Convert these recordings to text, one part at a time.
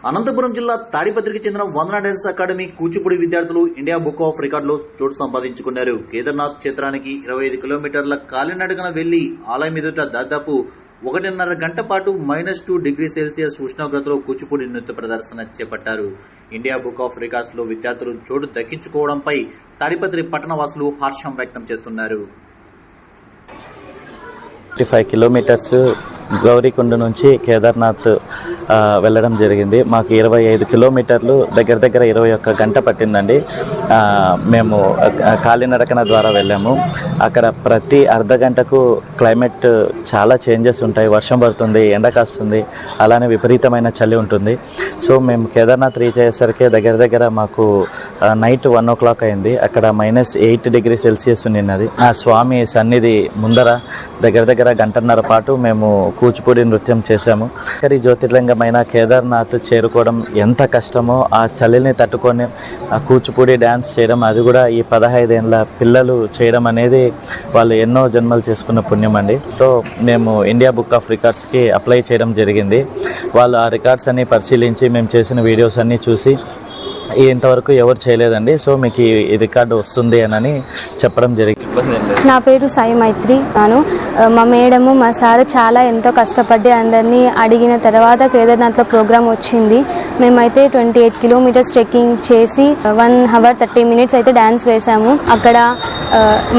అనంతపురం జిల్లా తాడిపత్రికి చెందిన వందన dance academy Kuchipudi విద్యార్థులు ఇండియా బుక్ ఆఫ్ రికార్డులో చోటు సంపాదించుకున్నారు. కేదార్నాథ్ క్షేత్రానికి 25 కిలోమీటర్ల కాలినడకన వెళ్లి ఆలయం ఎదుట దాదాపు 1.5 గంట పాటు -2 డిగ్రీ సెల్సియస్ ఉష్ణోగ్రతలో కూచిపూడి నృత్య ప్రదర్శన చేపట్టారు. ఇండియా బుక్ ఆఫ్ రికార్డ్స్ లో విద్యార్థులు చోటు దక్కించుకోవడంపై తాడిపత్రి పట్టణవాసులు హర్షం వ్యక్తం చేస్తున్నారు. 55 కిలోమీటర్స్ గౌరీకొండ నుంచి కేదార్నాథ్ వెళ్ళడం జరిగింది. మాకు 25 కిలోమీటర్లు దగ్గర 21 గంట పట్టిందండి. మేము కాలినడకన ద్వారా వెళ్ళాము. అక్కడ ప్రతి అర్ధ గంటకు క్లైమేట్ చాలా చేంజెస్ ఉంటాయి. వర్షం పడుతుంది, ఎండ కాస్తుంది, అలానే విపరీతమైన చలి ఉంటుంది. సో మేము కేదార్నాథ్ రీచ్ అయ్యేసరికి దగ్గర మాకు నైట్ 1 o'clock అయింది. అక్కడ -8 డిగ్రీ సెల్సియస్ ఉన్నది. ఆ స్వామి సన్నిధి ముందర దగ్గర గంటన్నర పాటు మేము కూచిపూడి నృత్యం చేశాము. ఈ జ్యోతిర్లింగమైన కేదార్నాథ్ చేరుకోవడం ఎంత కష్టమో, ఆ చలిని తట్టుకొని ఆ కూచిపూడి డ్యాన్స్ చేయడం, అది కూడా ఈ 15 ఏళ్ళ పిల్లలు చేయడం అనేది వాళ్ళు ఎన్నో జన్మలు చేసుకున్న పుణ్యం అండి. సో మేము ఇండియా బుక్ ఆఫ్ రికార్డ్స్కి అప్లై చేయడం జరిగింది. వాళ్ళు ఆ రికార్డ్స్ అన్ని పరిశీలించి మేము చేసిన వీడియోస్ అన్నీ చూసి ఇంతవరకు ఎవరు చేయలేదండి, సో మీకు ఈ రికార్డు వస్తుంది అని చెప్పడం జరిగింది. నా పేరు సాయి మైత్రి. మా మేడము మా సార్ చాలా ఎంతో కష్టపడి అందరినీ అడిగిన తర్వాత కేదార్నాథ్లో ప్రోగ్రామ్ వచ్చింది. మేమైతే 28 కిలోమీటర్స్ ట్రెక్కింగ్ చేసి 1 hour 30 minutes అయితే డ్యాన్స్ వేసాము. అక్కడ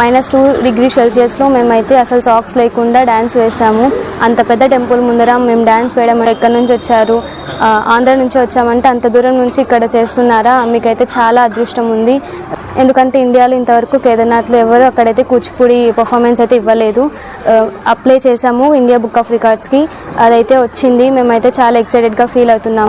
-2 డిగ్రీ సెల్సియస్లో మేమైతే అసలు సాక్స్ లేకుండా డ్యాన్స్ వేసాము. అంత పెద్ద టెంపుల్ ముందర మేము డ్యాన్స్ వేయడం, ఎక్కడి నుంచి వచ్చారు, ఆంధ్ర నుంచి వచ్చామంటే అంత దూరం నుంచి ఇక్కడ చేస్తున్నారా, మీకైతే చాలా అదృష్టం ఉంది. ఎందుకంటే ఇండియాలో ఇంతవరకు కేదార్నాథ్లో ఎవరు అక్కడైతే కూచిపూడి పర్ఫార్మెన్స్ అయితే ఇవ్వలేదు. అప్లై చేసాము ఇండియా బుక్ ఆఫ్ రికార్డ్స్కి, అదైతే వచ్చింది. మేమైతే చాలా ఎక్సైటెడ్గా ఫీల్ అవుతున్నాము.